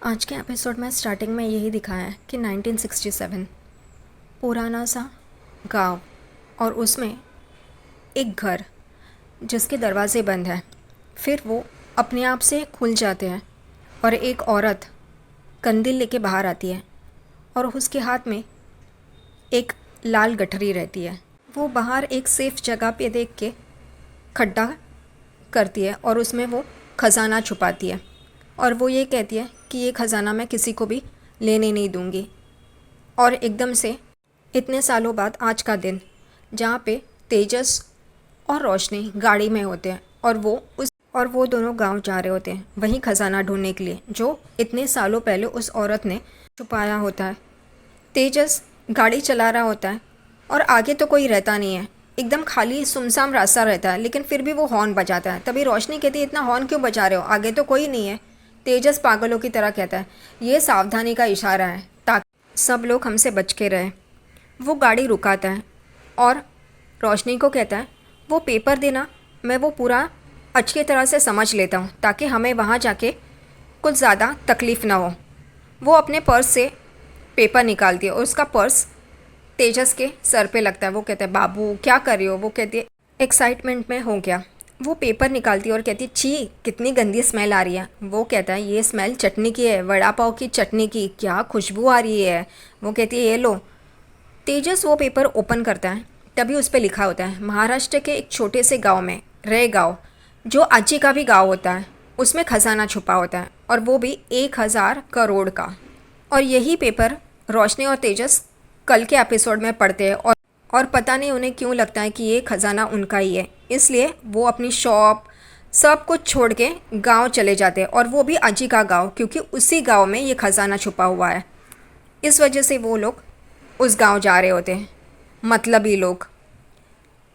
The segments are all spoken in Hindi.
आज के एपिसोड में स्टार्टिंग में यही दिखाया है कि 1967 पुराना सा गांव और उसमें एक घर जिसके दरवाजे बंद हैं, फिर वो अपने आप से खुल जाते हैं और एक औरत कंदील लेके बाहर आती है और उसके हाथ में एक लाल गठरी रहती है। वो बाहर एक सेफ जगह पे देख के खड्डा करती है और उसमें वो ख़जाना छुपाती है और वो ये कहती है कि ये ख़जाना मैं किसी को भी लेने नहीं दूंगी। और एकदम से इतने सालों बाद आज का दिन जहाँ पे तेजस और रोशनी गाड़ी में होते हैं और वो दोनों गांव जा रहे होते हैं वहीं ख़जाना ढूंढने के लिए जो इतने सालों पहले उस औरत ने छुपाया होता है। तेजस गाड़ी चला रहा होता है और आगे तो कोई रहता नहीं है, एकदम खाली सुमसाम रास्ता रहता है, लेकिन फिर भी वो हॉर्न बजाता है। तभी रोशनी कहती है इतना हॉर्न क्यों बजा रहे हो, आगे तो कोई नहीं है। तेजस पागलों की तरह कहता है ये सावधानी का इशारा है ताकि सब लोग हमसे बच के रहें। वो गाड़ी रुकाता है और रोशनी को कहता है वो पेपर देना, मैं वो पूरा अच्छी तरह से समझ लेता हूँ ताकि हमें वहाँ जाके कुछ ज़्यादा तकलीफ़ ना हो। वो अपने पर्स से पेपर निकालती है और उसका पर्स तेजस के सर पे लगता है। वो कहता है बाबू क्या कर रही हो। वो कहती है एक्साइटमेंट में हो गया। वो पेपर निकालती है और कहती है छी कितनी गंदी स्मेल आ रही है। वो कहता है ये स्मेल चटनी की है, वड़ा पाव की चटनी की, क्या खुशबू आ रही है। वो कहती है ये लो। तेजस वो पेपर ओपन करता है, तभी उस पर लिखा होता है महाराष्ट्र के एक छोटे से गांव में रे गांव जो आजी का भी गांव होता है उसमें ख़जाना छुपा होता है और वो भी 1000 करोड़ का। और यही पेपर रोशनी और तेजस कल के एपिसोड में पढ़ते हैं और पता नहीं उन्हें क्यों लगता है कि ये ख़जाना उनका ही है, इसलिए वो अपनी शॉप सब कुछ छोड़ के गांव चले जाते हैं और वो भी अजी का गांव, क्योंकि उसी गांव में ये ख़जाना छुपा हुआ है। इस वजह से वो लोग उस गांव जा रहे होते हैं, मतलबी लोग।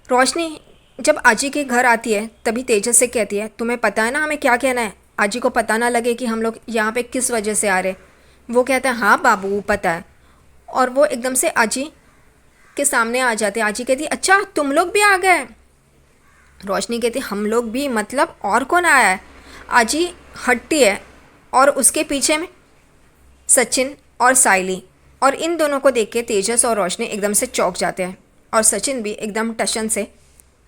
रोशनी जब आजी के घर आती है तभी तेजस से कहती है तुम्हें पता है ना हमें क्या कहना है, आजी को पता ना लगे कि हम लोग यहाँ पे किस वजह से आ रहे। वो कहता है हाँ बाबू पता है। और वो एकदम से आजी के सामने आ जाते हैं। आजी कहती अच्छा तुम लोग भी आ गए। रोशनी कहती हम लोग भी मतलब और कौन आया है। आजी हटती है और उसके पीछे में सचिन और साइली, और इन दोनों को देख के तेजस और रोशनी एकदम से चौंक जाते हैं और सचिन भी एकदम टशन से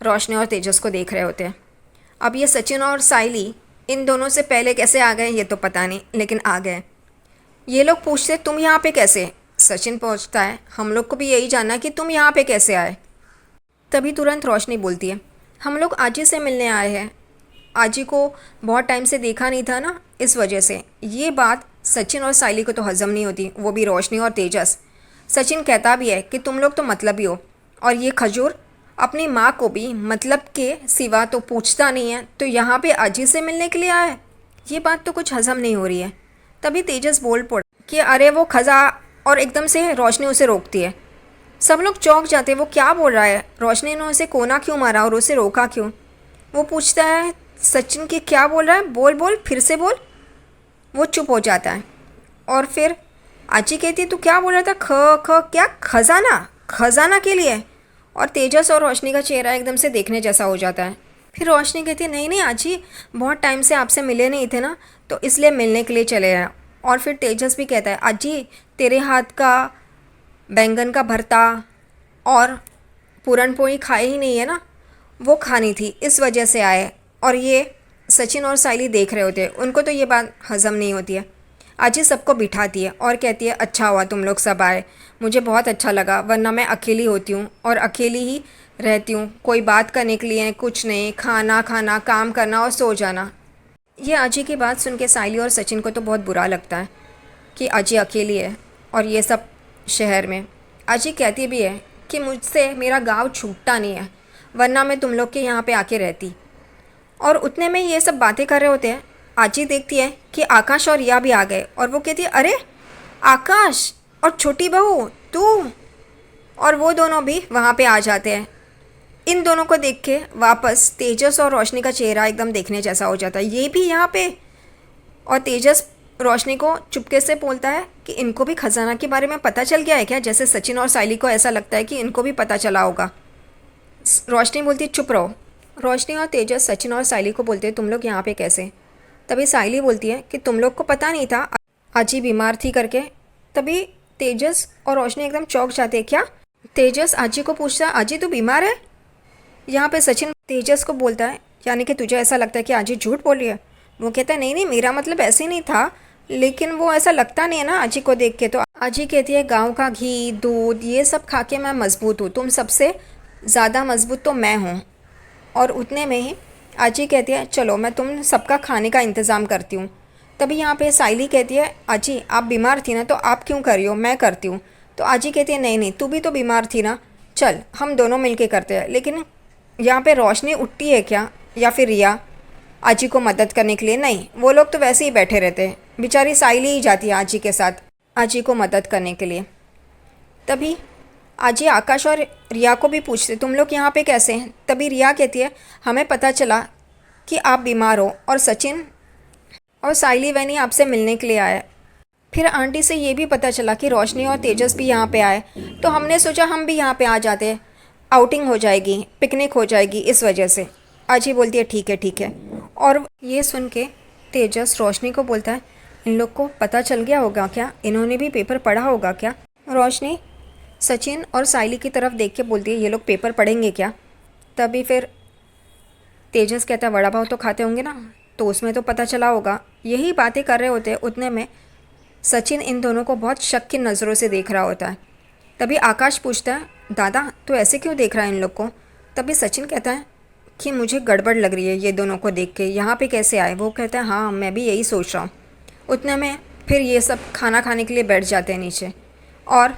रोशनी और तेजस को देख रहे होते हैं। अब ये सचिन और साइली इन दोनों से पहले कैसे आ गए ये तो पता नहीं, लेकिन आ गए। ये लोग पूछते तुम यहाँ पे कैसे। सचिन पूछता है हम लोग को भी यही जानना कि तुम यहाँ पे कैसे आए। तभी तुरंत रोशनी बोलती है हम लोग आजी से मिलने आए हैं, आजी को बहुत टाइम से देखा नहीं था ना इस वजह से। ये बात सचिन और साइली को तो हजम नहीं होती, वो भी रोशनी और तेजस। सचिन कहता भी है कि तुम लोग तो मतलबी हो और ये खजूर अपनी माँ को भी मतलब के सिवा तो पूछता नहीं है, तो यहाँ पे आजी से मिलने के लिए आए। ये बात तो कुछ हजम नहीं हो रही है। तभी तेजस बोल पड़ा कि अरे वो खजा, और एकदम से रोशनी उसे रोकती है। सब लोग चौंक जाते हैं वो क्या बोल रहा है, रोशनी ने उसे कोना क्यों मारा और उसे रोका क्यों। वो पूछता है सचिन कि क्या बोल रहा है, बोल बोल फिर से बोल। वो चुप हो जाता है और फिर आजी कहती है तू क्या बोल रहा था, ख ख क्या खजाना, खजाना के लिए। और तेजस और रोशनी का चेहरा एकदम से देखने जैसा हो जाता है। फिर रोशनी कहती है नहीं नहीं आजी बहुत टाइम से आपसे मिले नहीं थे ना, तो इसलिए मिलने के लिए चले आए। और फिर तेजस भी कहता है आजी तेरे हाथ का बैंगन का भरता और पूरन पोली खाए ही नहीं है ना, वो खानी थी इस वजह से आए। और ये सचिन और साइली देख रहे होते हैं, उनको तो ये बात हजम नहीं होती है। आजी सबको बिठाती है और कहती है अच्छा हुआ तुम लोग सब आए, मुझे बहुत अच्छा लगा, वरना मैं अकेली होती हूँ और अकेली ही रहती हूँ, कोई बात करने के लिए कुछ नहीं, खाना खाना काम करना और सो जाना। ये आजी की बात सुन के साइली और सचिन को तो बहुत बुरा लगता है कि आजी अकेली है और ये सब शहर में। आजी कहती भी है कि मुझसे मेरा गांव छूटता नहीं है, वरना मैं तुम लोग के यहाँ पे आके रहती। और उतने में ये सब बातें कर रहे होते हैं, आजी देखती है कि आकाश और रिया भी आ गए और वो कहती है अरे आकाश और छोटी बहू तू। और वो दोनों भी वहाँ पे आ जाते हैं। इन दोनों को देख के वापस तेजस और रोशनी का चेहरा एकदम देखने जैसा हो जाता है, ये भी यहाँ पे। और तेजस रोशनी को चुपके से बोलता है कि इनको भी खजाना के बारे में पता चल गया है क्या, जैसे सचिन और साइली को ऐसा लगता है कि इनको भी पता चला होगा। रोशनी बोलती है चुप रहो। रोशनी और तेजस सचिन और साइली को बोलते हैं तुम लोग यहाँ पे कैसे। तभी साइली बोलती है कि तुम लोग को पता नहीं था आजी बीमार थी करके। तभी तेजस और रोशनी एकदम चौंक जाते हैं। क्या? तेजस आजी को पूछता है, आजी तू बीमार है? यहाँ पे सचिन तेजस को बोलता है, यानी कि तुझे ऐसा लगता है कि आजी झूठ बोल रही है? वो कहता है नहीं नहीं, मेरा मतलब ऐसे नहीं था, लेकिन वो ऐसा लगता नहीं है ना आजी को देख के। तो आजी कहती है, गांव का घी दूध ये सब खा के मैं मजबूत हूँ, तुम सबसे ज़्यादा मजबूत तो मैं हूँ। और उतने में ही आजी कहती है, चलो मैं तुम सबका खाने का इंतज़ाम करती हूँ। तभी यहाँ पे साइली कहती है, आजी आप बीमार थी ना, तो आप क्यों कर रही हो, मैं करती हूँ। तो आजी कहती है, नहीं नहीं, तू भी तो बीमार थी ना, चल हम दोनों मिलके करते हैं। लेकिन यहाँ पे रोशनी उठती है क्या, या फिर रिया आजी को मदद करने के लिए? नहीं, वो लोग तो वैसे ही बैठे रहते हैं। बेचारी साइली ही जाती है आजी के साथ आजी को मदद करने के लिए। तभी आजी आकाश और रिया को भी पूछते, तुम लोग यहाँ पे कैसे हैं? तभी रिया कहती है, हमें पता चला कि आप बीमार हो और सचिन और साइली वैनी आपसे मिलने के लिए आए। फिर आंटी से ये भी पता चला कि रोशनी और तेजस भी यहाँ पे आए, तो हमने सोचा हम भी यहाँ पे आ जाते, आउटिंग हो जाएगी, पिकनिक हो जाएगी, इस वजह से। आजी बोलती है ठीक है ठीक है। और ये सुन के तेजस रोशनी को बोलता है, इन लोग को पता चल गया होगा क्या, इन्होंने भी पेपर पढ़ा होगा क्या? रोशनी सचिन और साइली की तरफ देख के बोलती है, ये लोग पेपर पढ़ेंगे क्या? तभी फिर तेजस कहता है, वड़ा पाव तो खाते होंगे ना, तो उसमें तो पता चला होगा। यही बातें कर रहे होते हैं, उतने में सचिन इन दोनों को बहुत शक की नज़रों से देख रहा होता है। तभी आकाश पूछता है, दादा तो ऐसे क्यों देख रहा है इन लोग को? तभी सचिन कहता है कि मुझे गड़बड़ लग रही है ये दोनों को देख के, यहाँ पे कैसे आए? वो कहता है, हाँ मैं भी यही सोच रहा हूँ। उतने में फिर ये सब खाना खाने के लिए बैठ जाते हैं नीचे। और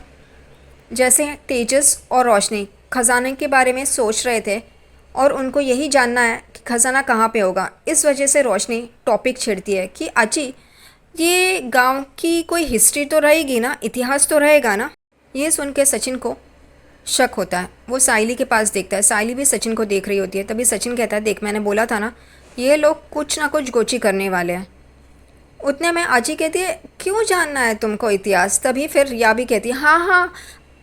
जैसे तेजस और रोशनी ख़जाने के बारे में सोच रहे थे और उनको यही जानना है कि ख़जाना कहाँ पे होगा, इस वजह से रोशनी टॉपिक छेड़ती है कि अजी ये गांव की कोई हिस्ट्री तो रहेगी ना, इतिहास तो रहेगा ना। ये सुन के सचिन को शक होता है। वो साइली के पास देखता है, साइली भी सचिन को देख रही होती है। तभी सचिन कहता है, देख मैंने बोला था ना, ये लोग कुछ ना कुछ गोची करने वाले हैं। उतने में आजी कहती है, क्यों जानना है तुमको इतिहास? तभी फिर रिया भी कहती है, हाँ हाँ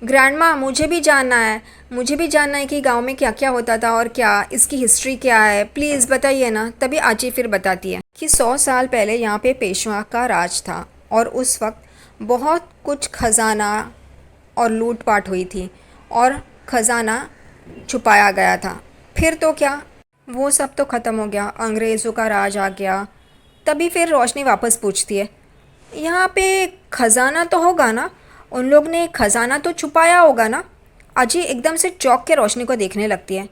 ग्रैंड माँ, मुझे भी जानना है, मुझे भी जानना है कि गांव में क्या क्या होता था और क्या इसकी हिस्ट्री क्या है, प्लीज़ बताइए ना। तभी आजी फिर बताती है कि 100 साल पहले यहाँ पे पेशवा का राज था और उस वक्त बहुत कुछ खजाना और लूटपाट हुई थी और ख़जाना छुपाया गया था। फिर तो क्या, वो सब तो ख़त्म हो गया, अंग्रेज़ों का राज आ गया। तभी फिर रोशनी वापस पूछती है, यहाँ पे ख़जाना तो होगा ना, उन लोग ने ख़जाना तो छुपाया होगा ना? अजी एकदम से चौंक के रोशनी को देखने लगती है।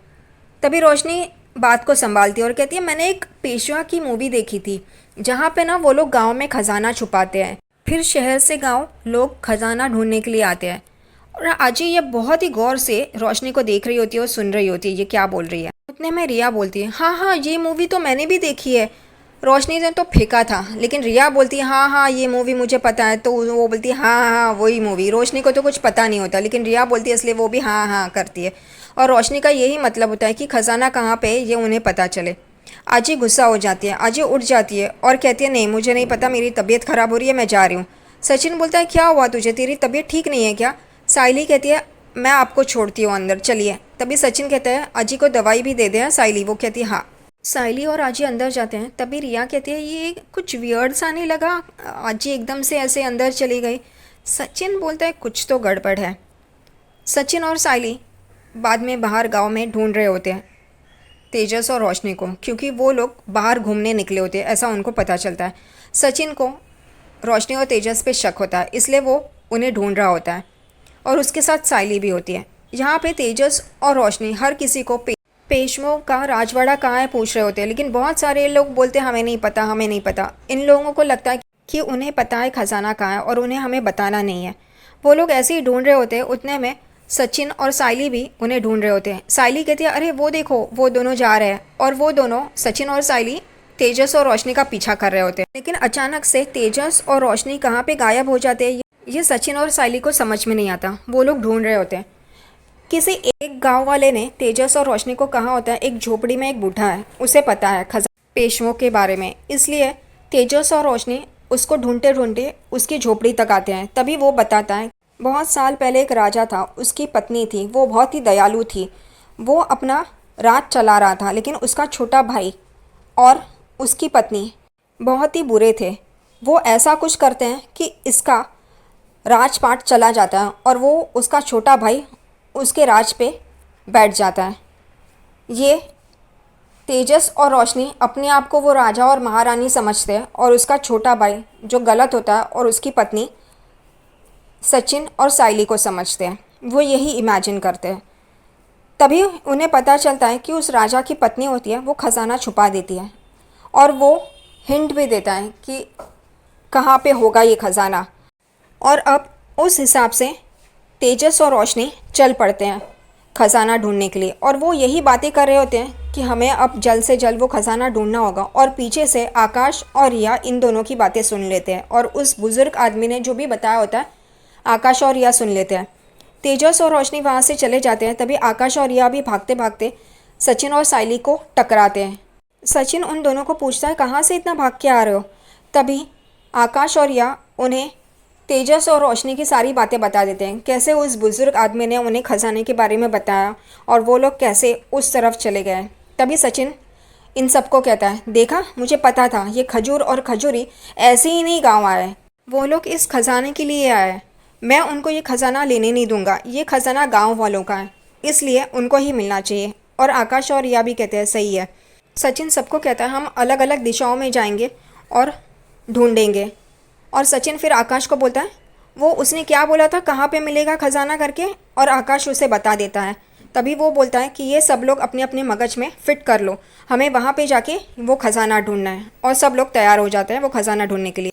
तभी रोशनी बात को संभालती है और कहती है, मैंने एक पेशवा की मूवी देखी थी जहाँ पे ना वो लोग गांव में ख़जाना छुपाते हैं, फिर शहर से गांव लोग ख़जाना ढूंढने के लिए आते हैं। और अजी ये बहुत ही गौर से रोशनी को देख रही होती है और सुन रही होती है ये क्या बोल रही है। उतने में रिया बोलती है, हाँ हाँ ये मूवी तो मैंने भी देखी है। रोशनी ने तो फेंका था, लेकिन रिया बोलती है, हाँ हाँ ये मूवी मुझे पता है। तो वो बोलती है, हाँ हाँ हाँ वही मूवी। रोशनी को तो कुछ पता नहीं होता, लेकिन रिया बोलती है, इसलिए वो भी हाँ हाँ करती है। और रोशनी का यही मतलब होता है कि ख़जाना कहाँ पे है ये उन्हें पता चले। आजी गुस्सा हो जाती है, आजी उठ जाती है और कहती है, नहीं मुझे नहीं पता, मेरी तबीयत ख़राब हो रही है, मैं जा रही हूँ। सचिन बोलता है, क्या हुआ तुझे, तेरी तबीयत ठीक नहीं है क्या? साइली कहती है, मैं आपको छोड़ती हूँ अंदर, चलिए। तभी सचिन कहता है, आजी को दवाई भी दे दें साइली? वो कहती है हाँ। साइली और आजी अंदर जाते हैं। तभी रिया कहती है, ये कुछ वियर्ड सा नहीं लगा, आजी एकदम से ऐसे अंदर चली गई? सचिन बोलता है, कुछ तो गड़बड़ है। सचिन और साइली बाद में बाहर गांव में ढूंढ रहे होते हैं तेजस और रोशनी को, क्योंकि वो लोग बाहर घूमने निकले होते हैं, ऐसा उनको पता चलता है। सचिन को रोशनी और तेजस पे शक होता है, इसलिए वो उन्हें ढूंढ रहा होता है और उसके साथ साइली भी होती है। यहाँ पे तेजस और रोशनी हर किसी को पेशवों का राजवाड़ा कहाँ है पूछ रहे होते हैं, लेकिन बहुत सारे लोग बोलते हैं हमें नहीं पता, हमें नहीं पता। इन लोगों को लगता है कि उन्हें पता है ख़जाना कहाँ है और उन्हें हमें बताना नहीं है। वो लोग ऐसे ही ढूंढ रहे होते हैं। उतने में सचिन और साइली भी उन्हें ढूंढ रहे होते हैं। साइली कहती है, अरे वो देखो वो दोनों जा रहे हैं। और वो दोनों सचिन और साइली तेजस और रोशनी का पीछा कर रहे होते हैं, लेकिन अचानक से तेजस और रोशनी कहाँ पे गायब हो जाते हैं ये सचिन और साइली को समझ में नहीं आता। वो लोग ढूंढ रहे होते हैं। किसी एक गांव वाले ने तेजस और रोशनी को कहा होता है, एक झोपड़ी में एक बूढ़ा है, उसे पता है पेशवों के बारे में, इसलिए तेजस और रोशनी उसको ढूंढते ढूंढते उसकी झोपड़ी तक आते हैं। तभी वो बताता है, बहुत साल पहले एक राजा था, उसकी पत्नी थी, वो बहुत ही दयालु थी। वो अपना राज चला रहा था, लेकिन उसका छोटा भाई और उसकी पत्नी बहुत ही बुरे थे। वो ऐसा कुछ करते हैं कि इसका राजपाट चला जाता है और वो उसका छोटा भाई उसके राज पे बैठ जाता है। ये तेजस और रोशनी अपने आप को वो राजा और महारानी समझते हैं और उसका छोटा भाई जो गलत होता है और उसकी पत्नी सचिन और साइली को समझते हैं। वो यही इमेजिन करते हैं। तभी उन्हें पता चलता है कि उस राजा की पत्नी होती है वो ख़जाना छुपा देती है और वो हिंट भी देता है कि कहाँ पे होगा ये ख़जाना। और अब उस हिसाब से तेजस और रोशनी चल पड़ते हैं ख़जाना ढूंढने के लिए और वो यही बातें कर रहे होते हैं कि हमें अब जल्द से जल्द वो ख़जाना ढूंढना होगा। और पीछे से आकाश और रिया इन दोनों की बातें सुन लेते हैं और उस बुज़ुर्ग आदमी ने जो भी बताया होता है आकाश और रिया सुन लेते हैं। तेजस और रोशनी वहाँ से चले जाते हैं। तभी आकाश और रिया भी भागते भागते सचिन और साइली को टकराते हैं। सचिन उन दोनों को पूछता है कहाँ से इतना भाग के आ रहे हो। तभी आकाश और रिया उन्हें तेजस और रोशनी की सारी बातें बता देते हैं, कैसे उस बुज़ुर्ग आदमी ने उन्हें खजाने के बारे में बताया और वो लोग कैसे उस तरफ चले गए। तभी सचिन इन सबको कहता है, देखा मुझे पता था ये खजूर और खजूरी ऐसे ही नहीं गाँव आए, वो लोग इस खजाने के लिए आए। मैं उनको ये खजाना लेने नहीं दूंगा, ये खजाना गांव वालों का है, इसलिए उनको ही मिलना चाहिए। और आकाश और रिया भी कहते हैं सही है। सचिन सबको कहता है हम अलग अलग दिशाओं में जाएंगे और ढूंढेंगे। और सचिन फिर आकाश को बोलता है वो उसने क्या बोला था कहाँ पे मिलेगा खजाना करके, और आकाश उसे बता देता है। तभी वो बोलता है कि ये सब लोग अपने अपने मगज में फिट कर लो, हमें वहाँ पे जाके वो खजाना ढूंढना है। और सब लोग तैयार हो जाते हैं वो खजाना ढूंढने के लिए।